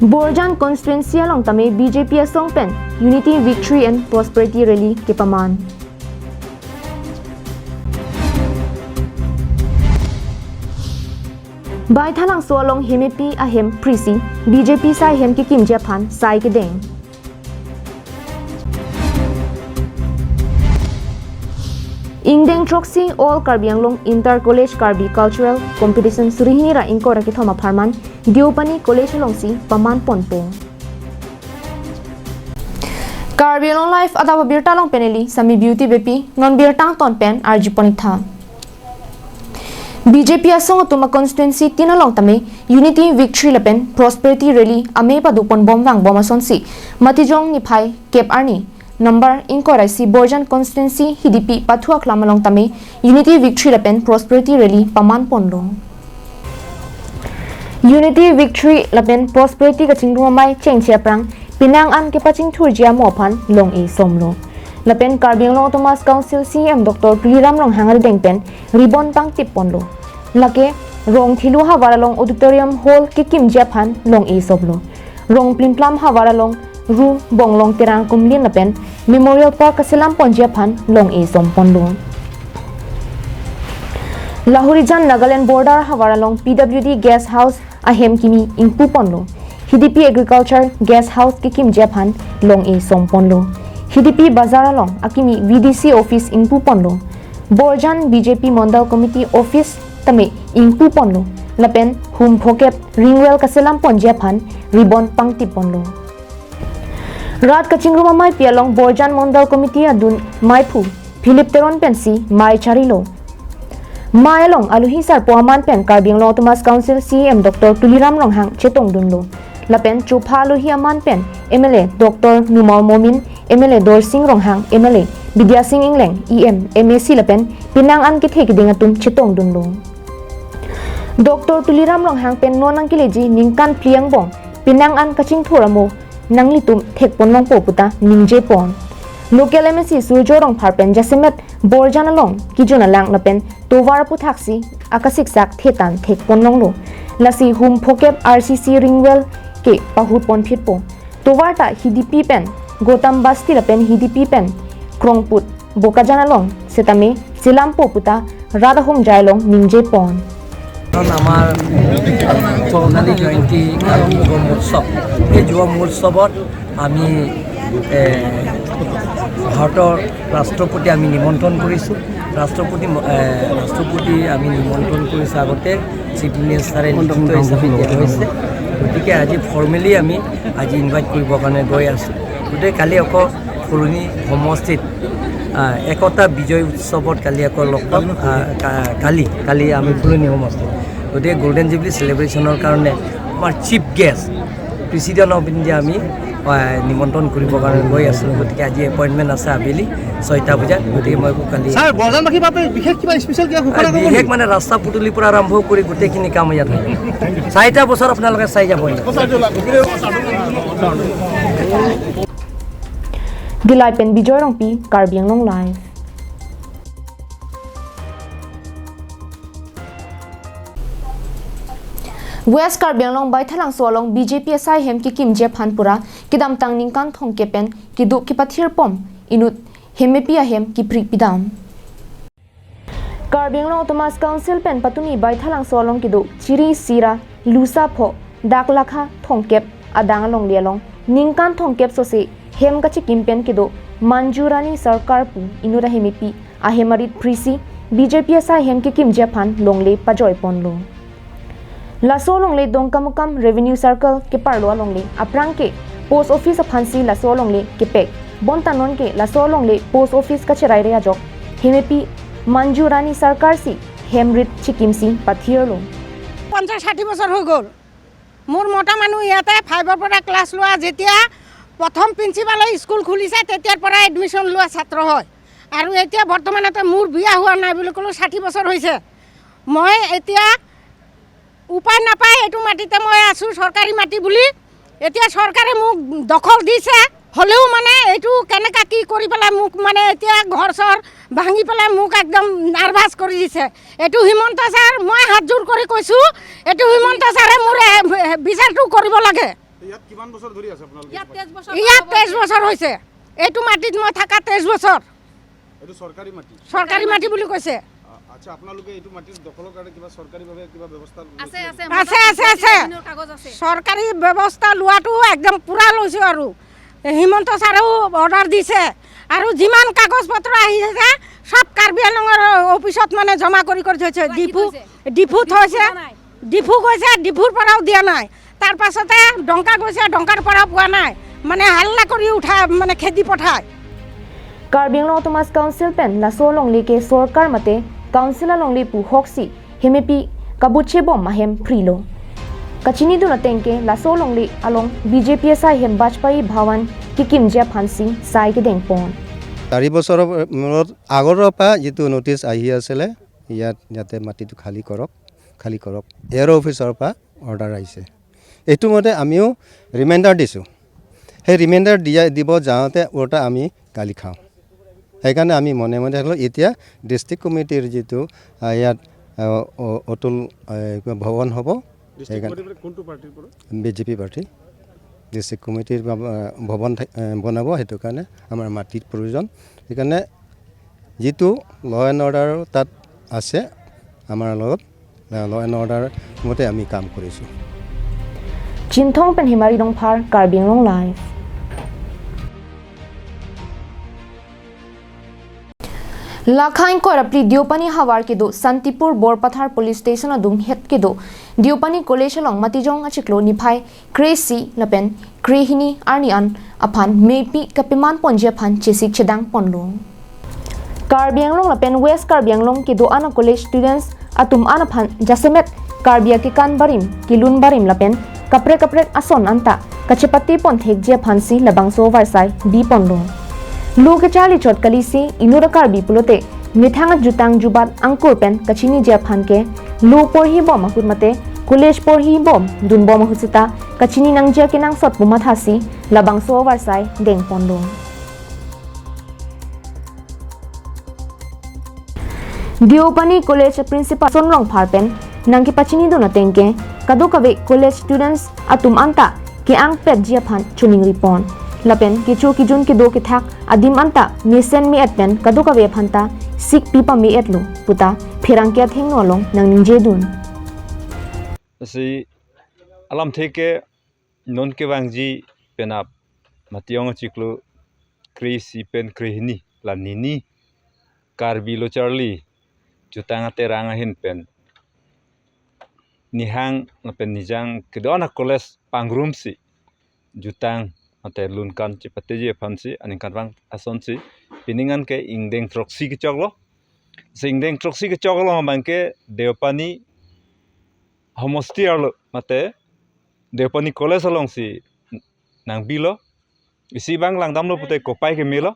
Borjan constituency along tame BJP asong pen Unity Victory and Prosperity Rally ke paman. Bai thalang so along hemepi ahem prisi BJP sai hem ki kim japan sai ke deng. Ingdeng Troxy All Karbianglong Inter College Karbi Cultural Competition Surihira Inko Rakithoma Parman Diopani College Longsi Paman Ponpo Karbianglong Life Adap Abirta Long Peneli Sami Beauty Bepi Non Birtang Ton Pen Arjiponitha BJP asong atuma constituency tinalong tame Unity Victory Lapen Prosperity Rally ame padupon bomwang bomasonsi matijong niphai Cape Arni Number Inkoraisi Borjan constituency HDP Pathua Klamalong tame Unity Victory Lapen Prosperity Rally paman ponlo Unity Victory Lapen Prosperity kachingdumamai chengchia prang pinang an ke paching thurjia mopan long e somlo Lapen Karbianglong Thomas Council CM Dr. Tuliram Long hangal dengpen ribbon pang tip ponlo Lake rong thilu hawaralong auditorium hall ke kim japan long e soblo rong plimplam hawaralong Ru bonglong tirang kumlin lapen Memorial Park kaselam ponjapan long e somponlo Lahorijan Nagaland border hawaralong PWD guest house ahem kimi ingpu ponlo HDP agriculture guest house ke kim japan long e somponlo HDP bazar along akimi VDC office ingpu ponlo Borjan BJP Mondal Committee office tame ingpu ponlo lapen hum phokep ringwell kaselam ponjapan ribbon pangtip ponlo Rat kachingruma mai pialong Borjan Mondal Committee adun Maipu Philip Teron pensi Mai Charilo Mai along aluhi sar poaman pen Karbianglong Thomas Council CM Dr. Tuliram Longhang chetong dunlo Lapen Chupha aluhi aman pen MLA Dr. Numal Momin MLA Dor Singh Ronghang MLA Bidya Singh Ingleng EM MAC lapen pinang an ki thek dingatum chetong dunlo Dr. Tuliram Longhang pen nonang kileji ningkan pliang bong pinang an kaching thoramo Nanglitum thek ponlong poputa ningje pon local MSC sujorong pharpen jasemet Borjan along kijuna lang lapen towar puthaksi akasik sak thetan thek ponlong lo lasi hum phokep RCC ringwell ke pahut pon phitpo towar ta HDP pen Gotam Basti lapen HDP pen krongput bokajan along setame silam poputa radahong jailong ningje pon আমাৰ চৌনালী জয়ন্তী যুৱ মহোৎসৱ এই যুৱ মহোৎসৱত আমি ভাৰতৰ ৰাষ্ট্ৰপতি আমি নিমন্ত্ৰণ কৰিছোঁ ৰাষ্ট্ৰপতি আমি নিমন্ত্ৰণ কৰিছোঁ আগতে চিফ মিনিষ্টাৰে লিখিত হিচাপে দিয়া হৈছে গতিকে আজি ফৰ্মেলি আমি আজি ইনভাইট কৰিবৰ কাৰণে গৈ আছোঁ গতিকে কালি আকৌ ফুলনি সমষ্টিত একতা বিজয় উৎসৱত কালি আকৌ লগ পাম কালি আমি ফুলনি সমষ্টিত গতিকে গোল্ডেন জুবলি চেলিব্ৰেশ্যনৰ কাৰণে আমাৰ chief guest president of India আমি নিমন্ত্ৰণ কৰিবৰ কাৰণে গৈ আছোঁ গতিকে আজি এপইণ্টমেণ্ট আছে আবেলি 6টা বজাত গতিকে মই কালি বিশেষ মানে ৰাস্তা পদূলিৰ পৰা আৰম্ভ কৰি গোটেইখিনি কাম ইয়াত হয় 4টা বছৰ আপোনালোকে চাই যাব Gilai pen bijoy rong pi Karbianglong Live West Karbianglong bai thalang solong BJP sai hem ki kim je phanpura kidam tang ningkan thongke pen kidu ki pathir pom inut hemepi ahem ki pri pidam Karbianglong Thomas Council pen patumi bai thalang solong kidu chiri sira lusa pho daklakha thongkep adangalong lialong ningkan thongkep sose hem kachi kimpen kidu manjurani sarkar pu inura hemepi ahemarit prisi BJP sai hem ki kim je phan longle pajoy ponlo Laso longle dongkamukam revenue circle ke parlo longle aprang ke post office phansi laso longle ke pek bontanon ke laso longle post office ka cherai rea jok hemepi manjurani sarkar si hemrit chikimsi pathierlo 50-60 বছৰ হৈ গল মোৰ মোটা মানুহ ইয়াতে 5 ৰ পৰা ক্লাছ লোৱা যেতিয়া প্ৰথম প্ৰিন্সিপালে স্কুল খুলিছে তেতিয়াৰ পৰা এডমিশন লোৱা ছাত্ৰ হয় আৰু এতিয়া বৰ্তমানতে মোৰ বিয়া হোৱা নাই বুলি কলো 60 বছৰ হৈছে মই এতিয়া উপায় নাপায় এটু মাটিতে মই আছো সরকারি মাটি বুলি এতিয়া সরকারে মোক দখল দিছে হলেও মানে এটু কেনেকা কি কৰি পেলা মোক মানে এতিয়া ঘৰ সৰ ভাঙি পেলা মোক একদম নার্ভাস কৰি দিছে এটু হিমন্ত স্যার মই হাত জোৰ কৰি কৈছো এটু হিমন্ত স্যারে মোরে বিচাৰটো কৰিব লাগে ইয়াত কিমান বছৰ ধৰি আছে আপোনালোকে ইয়াত 23 বছৰ হৈছে এইটো মাটিত মই থাকা 23 বছৰ এইটো চৰকাৰী মাটি বুলি কৈছে আচ্ছা আপোনালোকে এইটো মাটিৰ দখলৰ কাৰণে কিবা চৰকাৰীভাৱে কিবা ব্যৱস্থা আছে চৰকাৰী ব্যৱস্থা লোৱাটো একদম পুৰা লৈছোঁ আৰু হিমন্ত ছাৰেও অৰ্ডাৰ দিছে আৰু যিমান কাগজ পত্ৰ আহিছে সব কাৰ্বি আংলঙৰ অফিচত মানে জমা কৰি থৈছে ডিফু থৈছে ডিফু গৈছে ডিফুৰ পৰাও দিয়া নাই তাৰ পাছতে ডংকা গৈছে ডংকাৰ পৰা পোৱা নাই মানে হাল্লা কৰি উঠা মানে খেদি পঠায় কাৰ্বি আংলং অটোমাস কাউন্সিল পেন লাসো লংলি কে সরকার মতে কাউন্সিল লংলি পু হকসি হেমেপি কাবুचे बम माहेम फ्रीलो कचिनी दुना तेंके लासो लंगली अलोंग बीजेपी एसआई हेम वाजपेयी भवन किकिम जे फांसी साई के देंगपोन 4 বছৰৰ মূৰত আগৰৰ পৰা যেটো নোটিছ আহি আছিল ইয়াত যাতে মাটিটো খালি কৰক এয়াৰ অফিচৰ পৰা অৰ্ডাৰ আহিছে এটো মতে আমিও ৰিমাইন্ডাৰ দিছো হে ৰিমাইন্ডাৰ দিব যাওঁতে ওটা আমি গালি খাওঁ সেইকাৰণে আমি মনে মনে হলো এতিয়া ডিস্ট্ৰিক্ট কমিটিৰ যেটো ইয়াত অতুল ভৱন হ'ব কোনটো পাৰ্টিৰ পৰা বিজেপি পাৰ্টি ডিস্ট্ৰিক্ট কমিটিৰ ভৱন বনাব হেতু কাৰণে আমাৰ মাটিৰ প্ৰয়োজন সেইকাৰণে যেটো ল এণ্ড অৰ্ডাৰ তাত আছে আমাৰ লগত ল এণ্ড অৰ্ডাৰ মতে আমি কাম কৰিছো चिंथों पेन हिमारी दंग फार कार्बी आंलंग लाइव लाखाइन को रपली दियोपनी हवार के दो संतीपुर बोरपथार पुलिस स्टेशन अदुम हेत के दो दियोपनी कॉलेज अलोंग मतिजोंग अचिक्लो निफाई क्रेसी लपेन क्रेहिनी आर्नियन अफान मेपी कपिमान पोंजे अफान चेसिक छेदांग पोनलो कार्बी आंलंग लपेन वेस्ट कार्बी आंलंग के दो आना कॉलेज स्टूडेंट्स अतुम आना फान जसमेत कार्बिया के कान बारिम किलुन बारिम लपेन कपरे असन अंता कचपत्ती पोंथेक जे फांसी लबांगसो वारसाई बी पोनलो लू के चाली चोट कलीसी इनुरा कार्बी पुलोते मिथांग जुतांग जुबात अंकुर पेन कचिनी जे फान के लू पोरही बम अकुर मते कॉलेज पोरही बम दुन बम हुसिता कचिनी नंगजे के नंग सत बुमा थासी लबांगसो वारसाई देंग पोनलो दियोपनी कॉलेज प्रिंसिपल सोनरंग फारपेन नंगे पचिनी दो नतेंगे कदो कवे कॉलेज स्टूडेंट्स अतुम अंता के आंग पेट जिया फान चुनिंग रिपोन लपेन किचु किजुन के दो के थाक अदिम अंता मिसेन मी एटपेन कदो कवे फंता सिक पीपा मी एटलो पुता फिरंग के थेंग नोलोंग नंग निजे दुन सि alam theke non ke wangji penap mationg chiklu krisi pen krihini la nini karbi lo charli jutanga teranga hin pen nihang pen nijang kedona koles pangrum si jutang ate lunkan chipate je phansi aning kanwang asonsi piningan ke ingdeng troksi ke choglo singdeng troksi ke choglo mangke deopani homosti arlo mate deopani koles along si nang bilo isi bang langdam lo pute kopai ke milo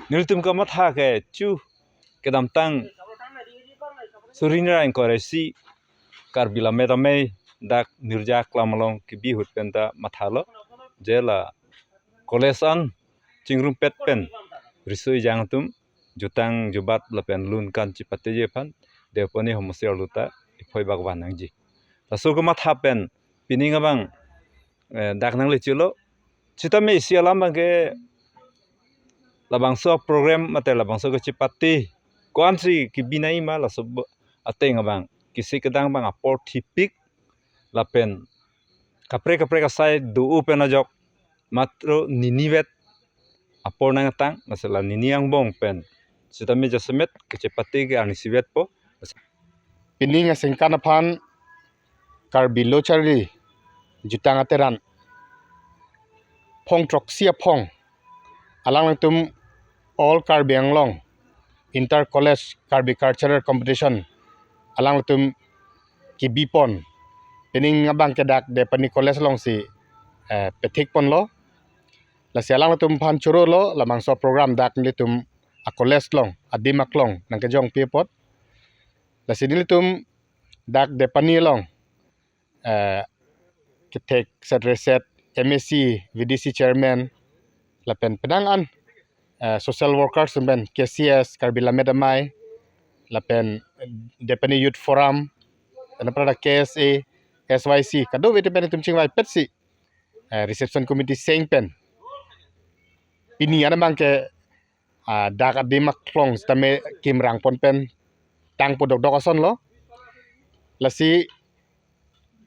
niltum ka matha ke chu kedam tang surinra inkoresi karbila medamei dak nirja klamalong ki bihut penta mathalo jela kolesan chingrum pet pen risoi jangtum jutang jubat lapen lun kan chipate je phan deponi homosiar luta iphoi bagwan nangji taso ko matha pen pininga bang dak nang le chulo chitame isialam bangke labangso program mate labangso ko chipate kwansi ki binai ma la sob atenga bang kisi kedang bang apor tipik lapen kapre ka sai du upena jok matro niniwet apor nang tang masala niniang bong pen sitami jasemet kecepati ke anisiwet po pinning সিংকানা ফান কাৰ্বিলো চাৰি jutang ateran phong troksia phong alang tum all Karbi Anglong inter college Karbi cultural competition alang tum kibipon pening abang kedak de pani college long si petik pon lo la sialang tum phan churo lo la mangso program dak ni tum a college long adimak long nang ke jong pepot la sidil tum dak de pani long ketek set reset MSc VDC chairman la pen penangan social workers ben KCS Karbila Medamai la pen Deputy Youth Forum dan pada KSA SYC kado wete pen tum chingwai petsi reception committee saying pen ini ana mang ke dak abimak klong stame kim rang pon pen tang podok dok ason lo lasi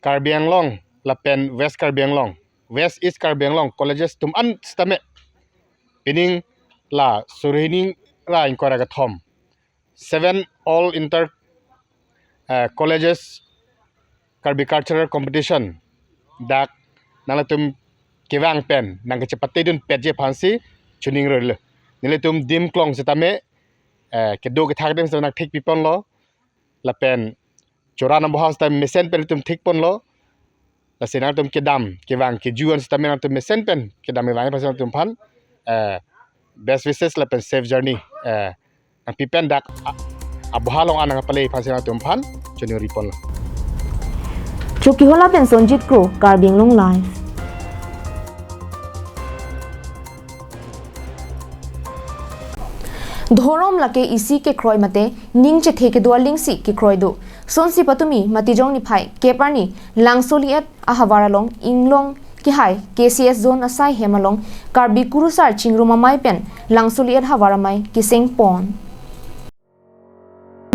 Karbi Anglong la pen West Karbi Anglong West East Karbi Anglong colleges tum an stame pining la surhining la inkora ka thom 7 all inter colleges Karbi cultural competition dak nala tum kewang pen nang ke cepate dun pet je phansi chuning rel nile tum dim klong setame ke do ke thak dem sa nak thik pipon lo la pen chora na bahas tam mesen pen tum thik pon lo la senang tum kedam kewang ke juan setame na tum mesen pen kedam e wang pasal tum phan best wishes la pen safe journey ang pipen dak abuhalong anang pale phansi na tum phan chuning ripon lo Chuki hola pen Sonjit Kro Karbi Anglong live. Dhorom lake isi ke kroi mate ning che the ke dua lingsi ke kroi do sonsi patumi matijong ni phai keparni langsoliet ahawara long inglong ki hai KCS zone asai hemalong Karbi kurusar chingruma mai pen langsoliet hawara mai kiseng pon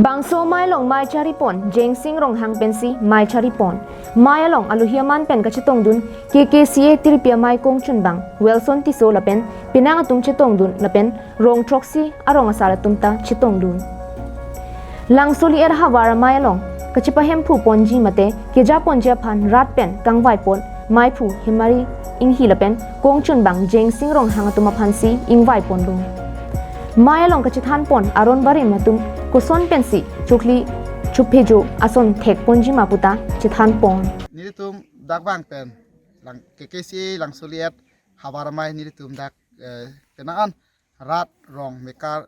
Bangso mai long mai chari pon jeng sing rong hang pensi mai chari pon mai along aluhiaman pen ka chitong dun KKCA tiripia mai kong chun bang Wilson ti so la pen pinang atum chitong dun la pen rong troxy arong asala tumta chitong dun langsoli er hawara mai along ka chipa hem phu ponji mate ke ja pon ja phan rat pen kangwai pon mai phu himari ing hi la pen kong chun bang jeng sing rong hang atuma phansi ingwai pon lu mai along ka chithan pon aron bari matum kuson pensi chukli chuphejo ason thek ponji maputa chithan pon niritum dak bang pen lang KKC lang soliet hawaramai niritum dak penaan rat rong mekar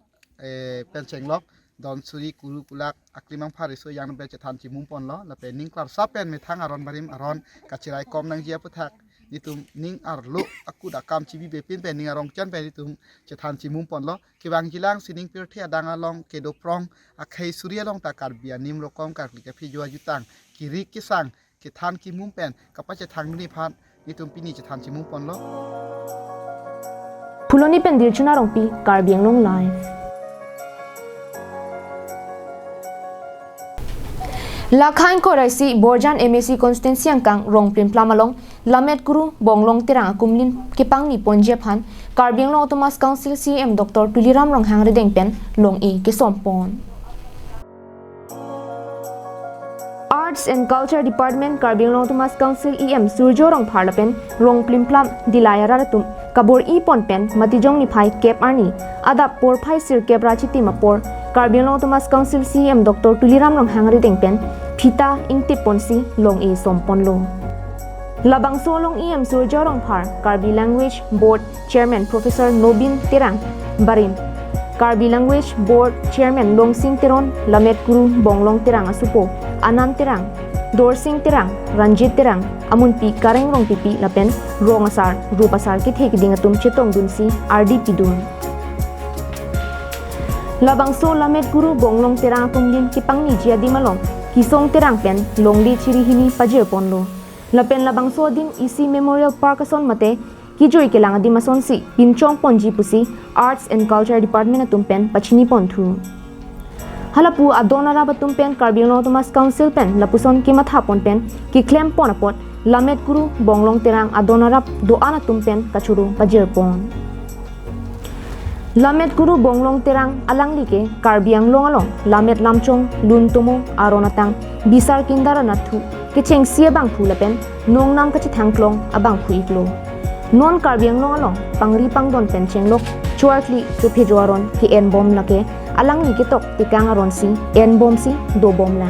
pen chenglok don suri kuru kulak aklimang phariso yang be chethan chimum pon lo la pen ning klar sa pen methang aron barim aron kachirai kom nang jia puthak nitum ning arlo aku da kam chibi be pin pen ning arong chan pen nitum chethan chimum pon lo kibang jilang sining pir thia dang along kedo prong akhai surya long ta karbia nim rokom kar ke phijwa jutang kiri kisang ke than ki mum pen kapa chethang ni phan nitum pini chethan chimum pon lo Puloni pen dirchuna rongpi Karbi Anglong live Lakhain koraisi Borjan MAC constituency angkang rong prim plamalong lamet guru bonglong tirang akumlin kipang ni ponje phan Karbi Anglong Autonomous Council CM Dr. Tuliram rong hangre dengpen long e ke sompon Arts and Culture Department Karbi Anglong Autonomous Council EM Surjo rong pharlapen rong prim plam dilayara tum kabor e pon pen matijong ni phai kep arni adap por phai sir kep rachiti mapor Karbi Anglong Autonomous Council CM Dr. Tuliram rong hangre dengpen Pita ingti ponsi long e sompon lo Labang solong EM Surjo rong phar Karbi Language Board Chairman Professor Nobin Tirang Barim Karbi Language Board Chairman Long Sing Tiron Lamet Guru Bonglong Tirang Asupo Anand Tirang Dor Sing Tirang Ranjit Tirang Amun pi kareng rong pipi lapen rong asar rupasar ki thek dingatum chetong dunsi RDP dun Labang so Lamet Guru Bonglong Tirang Akumlin kipangni jia dimalong Kisong Tirang pen longdi chirihini pajir ponlo lapen labang so din isi Memorial Park ason mate kijoi kelang adi mason si pinchong ponji pusi Arts and Culture Department atumpen pachini ponthu halapu adonara batumpen Karbi Anglong Autonomous Council pen lapuson kimatha ponpen ki claim ponapot Lamet Guru Bonglong Tirang adonara doana tumpen kachuru pajir pon Lamet Guru Bonglong Tirang alanglike Karbi Anglong along Lamet Lamchong Luntomo Aronatang Bisar Kindara Nathu Kicheng Sia Bang Phulapen Nong Nam Kachi Thangklong Abang Phuiklo Non Karbi Anglong along Pangri Pangdon Pen Chenglok Chuartli Chuphejoaron Ki En Bom Lake Alanglike Tok Tikang Aron Si En Bom Si Do Bom La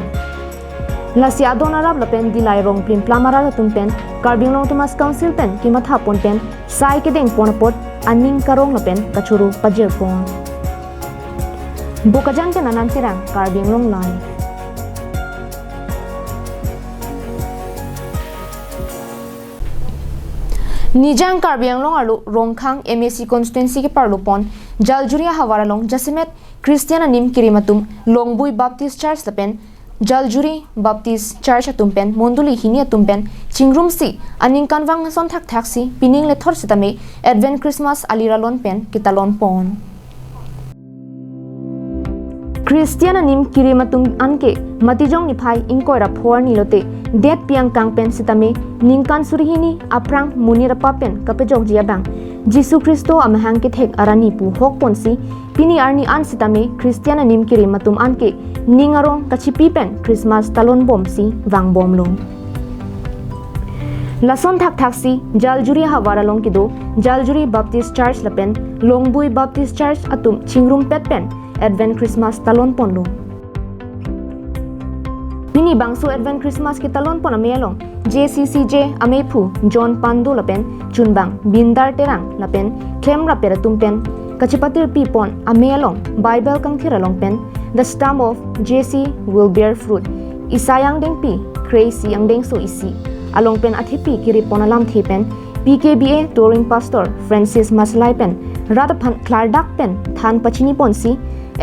Lasi Adonarab Lapen Dilai Rong Plim Plamara Tumpen Karbi Anglong Autonomous Council pen Kimatha Ponpen Sai Kedeng Ponapot Aning karong lapen kachuru pajir pon Bukajan pen anan tirang Karbi Anglong live Nijang Karbi Anglong alu rongkhang MAC constituency ke parlupon Jaljuria hawaralong Jasimet Christian anim kirimatum Longbui Baptist Church lapen Jaljuri Baptist Church atumpen Monduli hini atumpen chingrum si aning kanwang son thak thak si pining le thor sitame Advent Christmas aliralon pen kitalon pon Christian anim kiri matung anke matijong ni phai ingkoi ra phor ni lote det piang kang pen sitame ningkan surihini aprang munirapa pen kapejok jia bang Jisu Kristo amahang ke thek arani pu hok ponsi pini arni an sitame Christian anim kiri matum anke ningarong kachipi pen Christmas talon bom si wang bom lo Lason thak thak si Jaljuri hawara long kido Jaljuri Baptist Church lapen Longbui Baptist Church atum chingrum pet pen Advent Christmas talon pon lo Pini bangso Advent Christmas ki talon pon amelong JCCJ amepu John Pandu lapen chunbang bindar terang lapen klem rapera tumpen kachipatir pi pon amelong Bible kang thiralong pen the stem of JC will bear fruit isayang deng pi crazy ang deng so isi along pen athipi kiri pon alam thipen PKBA touring pastor Francis Maslai pen radaphan klardak pen than pachini ponsi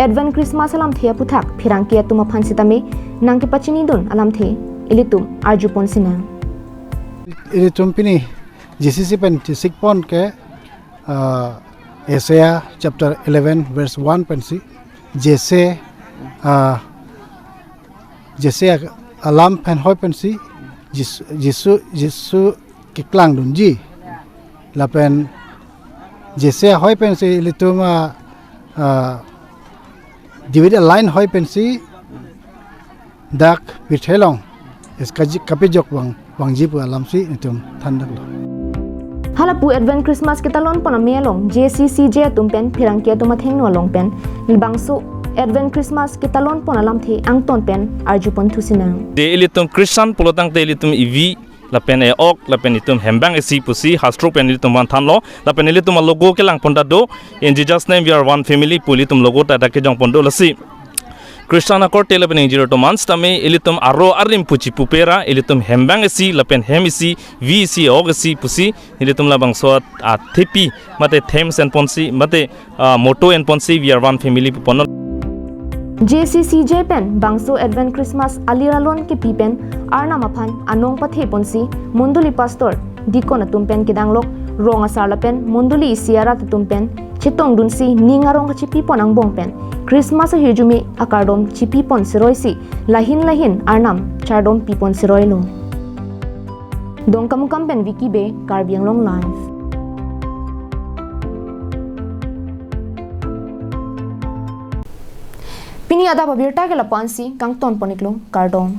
Advent Christmas alam thea puthak phirangkia tuma phansitame nangki pachini dun alam the ilitum arju ponsina ilitum pini GCC pen tisik pon ke Isaiah chapter 11 verse 1 pensi jese alam pen hoi pensi Jisu kiklang dunji lapen jese hoi pensi ilitum Divide line hoi pensi dak bithelong es kapijok wang jipu alamsi itum thandak lo Halapu Advent Christmas kitalon pon amelong JCCJ tumpen phirangkia tuma thengno long pen libangso Advent Christmas kitalon pon alam the angton pen arju pon thusina de elitum Christian polotang te elitum ivi lapen e ok lapen itum hembang esi pusi hastro pen elitum wan thanlo lapen elitum logo ke lang ponda do in Jesus name we are one family politum logo ta da ke jong pondo lasi Christian akor telepen injiro to mans tame elitum aro arim puchi pupera elitum hembang esi lapen hem esi vi esi og esi pusi elitum labang so a thipi mate thems and ponsi mate motto and ponsi we are one family pon JCCJ pen bangso Advent Christmas aliralon ke pipen arna maphan anong pathe ponsi monduli pastor dikon atumpen kidanglok rong asarla pen monduli isiara tumpen chitong dunsi ningarong chipi pon ang bongpen Christmas hejumi akardom chipi pon siroisi lahin arnam chardom pipon siroilo dongkamukam pen wiki be karbiang long life Pini Adap Abirta ke lapansi kang ton poniklo kardom